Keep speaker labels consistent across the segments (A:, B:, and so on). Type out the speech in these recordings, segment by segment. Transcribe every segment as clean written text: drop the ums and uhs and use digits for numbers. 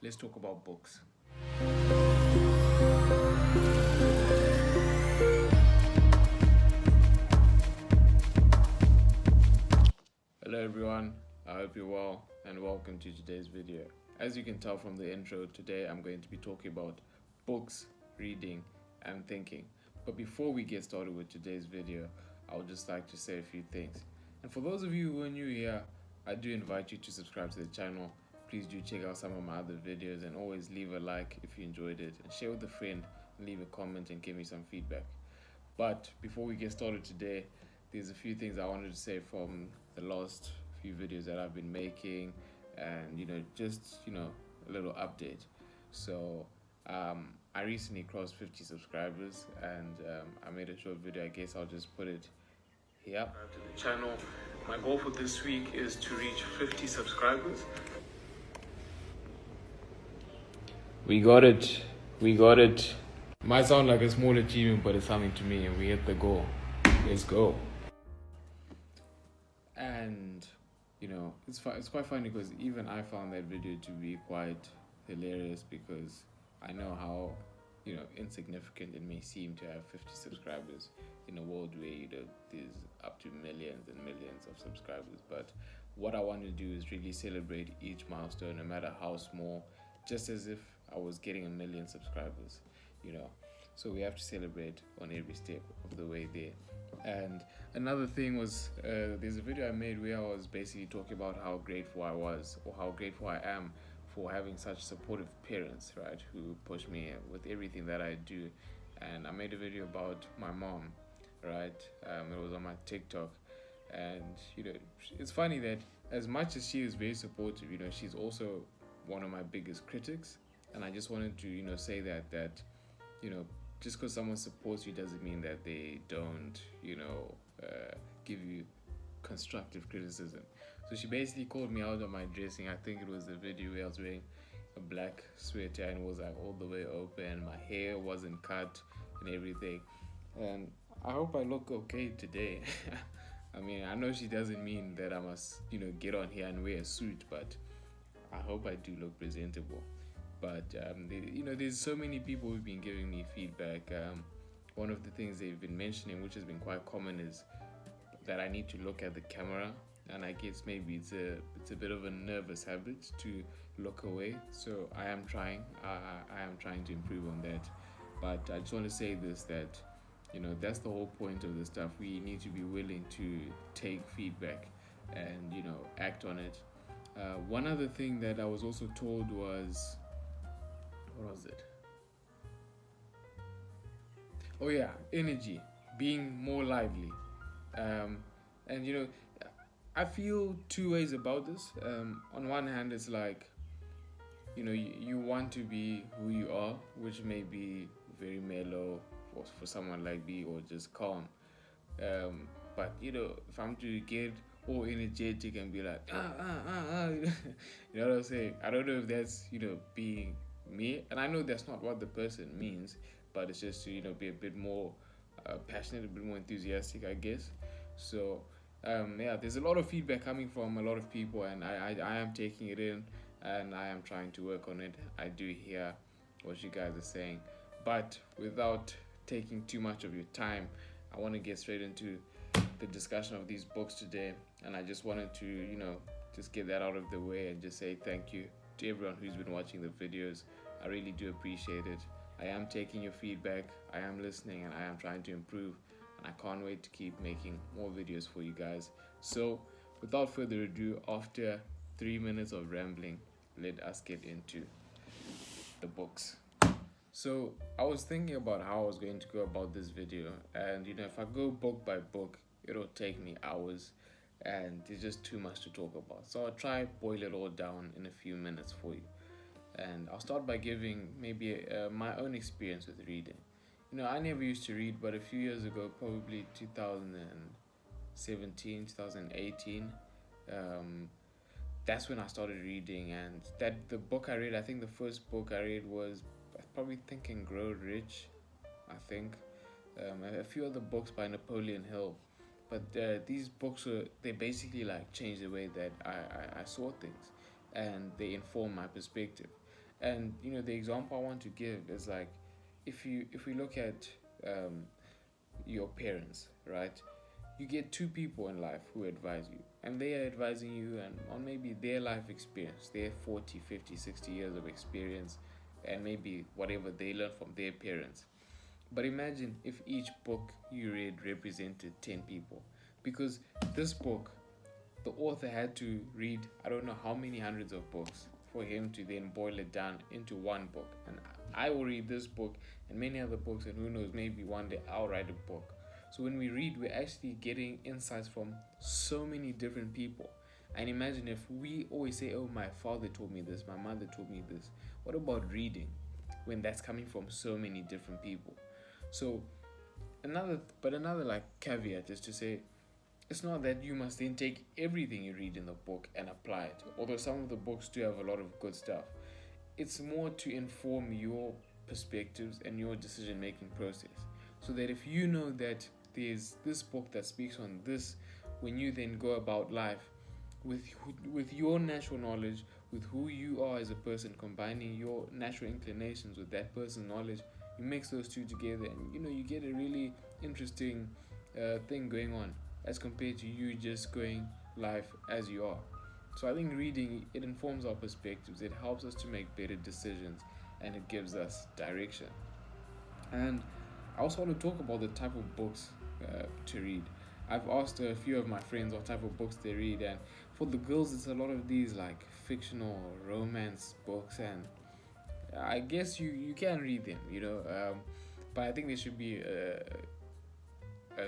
A: let's talk about books. Hello everyone, I hope you're well and welcome to today's video. As you can tell from the intro, today I'm going to be talking about books, reading and thinking. But before we get started with today's video, I would just like to say a few things. And for those of you who are new here, I do invite you to subscribe to the channel. Please do check out some of my other videos and always leave a like if you enjoyed it, and share with a friend and leave a comment and give me some feedback. But before we get started today, there's a few things I wanted to say from the last few videos that I've been making, and just a little update. So I recently crossed 50 subscribers, and I made a short video. I guess I'll just put it here. To the channel, my goal for this week is to reach 50 subscribers. We got it. Might sound like a small achievement, but it's something to me, and we hit the goal. Let's go. And it's quite funny because even I found that video to be quite hilarious, because I know how insignificant it may seem to have 50 subscribers in a world where there's up to millions and millions of subscribers. But what I want to do is really celebrate each milestone, no matter how small, just as if I was getting 1 million subscribers. So we have to celebrate on every step of the way there. And another thing was, there's a video I made where I was basically talking about how grateful I was, or how grateful I am for having such supportive parents, right, who push me with everything that I do. And I made a video about my mom, right? It was on my TikTok. And it's funny that as much as she is very supportive, she's also one of my biggest critics. And I just wanted to say that just because someone supports you doesn't mean that they don't give you constructive criticism. So she basically called me out on my dressing. I think it was the video where I was wearing a black sweater and it was like all the way open, my hair wasn't cut and everything. And I hope I look okay today. I mean, I know she doesn't mean that I must get on here and wear a suit, but I hope I do look presentable. But there's so many people who've been giving me feedback. One of the things they've been mentioning, which has been quite common, is that I need to look at the camera, and I guess maybe it's a bit of a nervous habit to look away. So I am trying. I am trying to improve on that. But I just want to say this, that that's the whole point of this stuff. We need to be willing to take feedback and act on it. One other thing that I was also told was, what was it? Oh yeah, energy, being more lively. And I feel two ways about this. On one hand, it's like you want to be who you are, which may be very mellow for someone like me, or just calm. But if I'm to get all energetic and be like you know what I'm saying? I don't know if that's being me, and I know that's not what the person means, but it's just to be a bit more passionate, a bit more enthusiastic, I guess. So there's a lot of feedback coming from a lot of people, and I am taking it in, and I am trying to work on it. I do hear what you guys are saying, but without taking too much of your time, I want to get straight into the discussion of these books today. And I just wanted to just get that out of the way and just say thank you to everyone who's been watching the videos. I really do appreciate it. I am taking your feedback, I am listening, and I am trying to improve, and I can't wait to keep making more videos for you guys. So without further ado, after 3 minutes of rambling, let us get into the books. So I was thinking about how I was going to go about this video, and if I go book by book, it'll take me hours, and there's just too much to talk about. So I'll try boil it all down in a few minutes for you. And I'll start by giving maybe my own experience with reading. I never used to read, but a few years ago, probably 2017, 2018, that's when I started reading. And the book I read, I think the first book I read was probably Think and Grow Rich, I think. A few other books by Napoleon Hill. But these books, they basically like changed the way that I saw things, and they inform my perspective. And the example I want to give is like, if we look at your parents, right? You get two people in life who advise you, and they are advising you and on maybe their life experience, their 40, 50, 60 years of experience, and maybe whatever they learned from their parents. But imagine if each book you read represented 10 people, because this book, the author had to read I don't know how many hundreds of books for him to then boil it down into one book. And I will read this book and many other books, and who knows, maybe one day I'll write a book. So when we read, we're actually getting insights from so many different people. And imagine if we always say, oh, my father told me this, my mother told me this. What about reading when that's coming from so many different people? So another like caveat is to say, it's not that you must then take everything you read in the book and apply it, although some of the books do have a lot of good stuff. It's more to inform your perspectives and your decision making process, so that if you know that there's this book that speaks on this, when you then go about life with your natural knowledge, with who you are as a person, combining your natural inclinations with that person's knowledge, you mix those two together, and you get a really interesting thing going on, as compared to you just going life as you are. So I think reading, it informs our perspectives, it helps us to make better decisions, and it gives us direction. And I also want to talk about the type of books to read. I've asked a few of my friends what type of books they read, and for the girls, it's a lot of these like fictional romance books, and I guess you can read them, but I think there should be a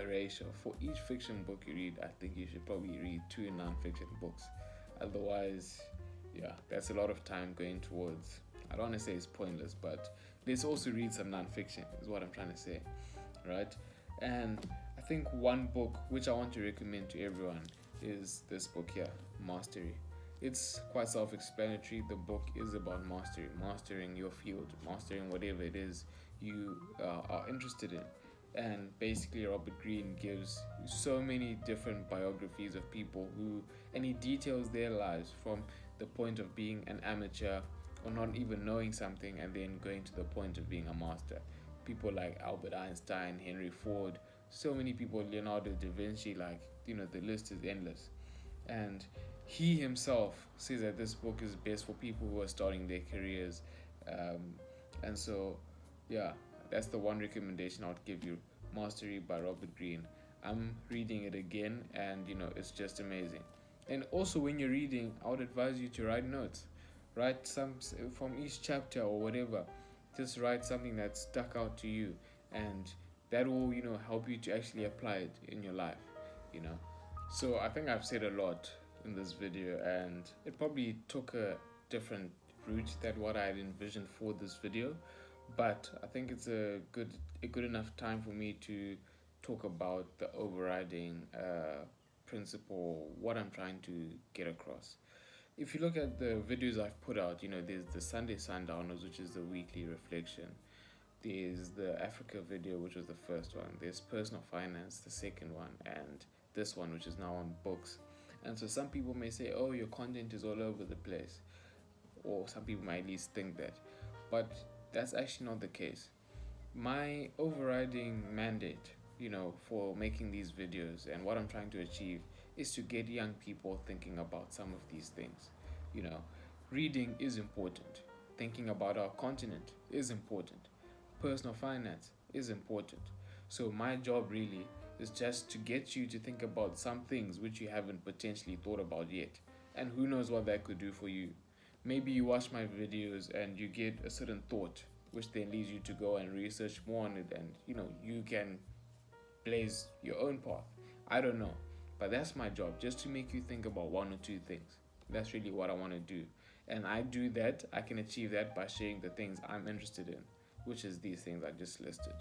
A: ratio for each fiction book you read. I think you should probably read two non-fiction books. Otherwise, yeah, that's a lot of time going towards. I don't want to say it's pointless, but let's also read some non-fiction. Is what I'm trying to say, right? And I think one book which I want to recommend to everyone is this book here, Mastery. It's quite self-explanatory. The book is about mastery, mastering your field, mastering whatever it is you are interested in. And basically, Robert Greene gives so many different biographies of people who, and he details their lives from the point of being an amateur or not even knowing something, and then going to the point of being a master. People like Albert Einstein, Henry Ford, so many people, Leonardo da Vinci, like, the list is endless. And he himself says that this book is best for people who are starting their careers. And so, yeah, that's the one recommendation I would give you, Mastery by Robert Greene. I'm reading it again, and it's just amazing. And also, when you're reading, I would advise you to write notes. Write some from each chapter or whatever. Just write something that stuck out to you, and that will help you to actually apply it in your life. So I think I've said a lot in this video, and it probably took a different route than what I had envisioned for this video, but I think it's a good enough time for me to talk about the overriding principle, what I'm trying to get across. If you look at the videos I've put out, there's the Sunday Sundowners, which is the weekly reflection. There's the Africa video, which was the first one. There's personal finance, the second one, and this one, which is now on books. And so some people may say, oh, your content is all over the place, or some people might at least think that, but that's actually not the case. My overriding mandate, for making these videos and what I'm trying to achieve is to get young people thinking about some of these things. Reading is important. Thinking about our continent is important. Personal finance is important. So my job really is just to get you to think about some things which you haven't potentially thought about yet. And who knows what that could do for you. Maybe you watch my videos and you get a certain thought, which then leads you to go and research more on it, and you can blaze your own path. I don't know. But that's my job, just to make you think about one or two things. That's really what I want to do. And I do that, I can achieve that by sharing the things I'm interested in, which is these things I just listed.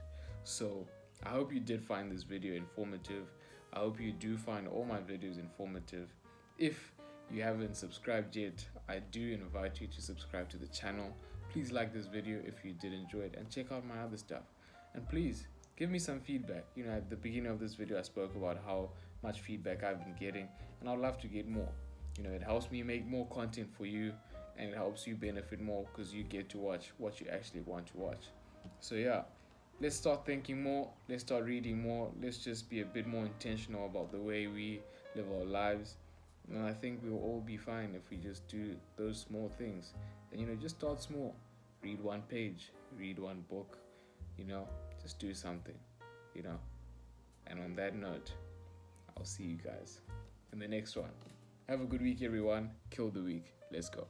A: So I hope you did find this video informative. I hope you do find all my videos informative. If you haven't subscribed yet, I do invite you to subscribe to the channel. Please like this video if you did enjoy it, and check out my other stuff. And please give me some feedback. At the beginning of this video, I spoke about how much feedback I've been getting, and I'd love to get more. It helps me make more content for you, and it helps you benefit more because you get to watch what you actually want to watch. So yeah, let's start thinking more, let's start reading more, let's just be a bit more intentional about the way we live our lives. And I think we'll all be fine if we just do those small things. And just start small. Read one page, read one book, just do something, you know. And on that note, I'll see you guys in the next one. Have a good week, everyone. Kill the week. Let's go.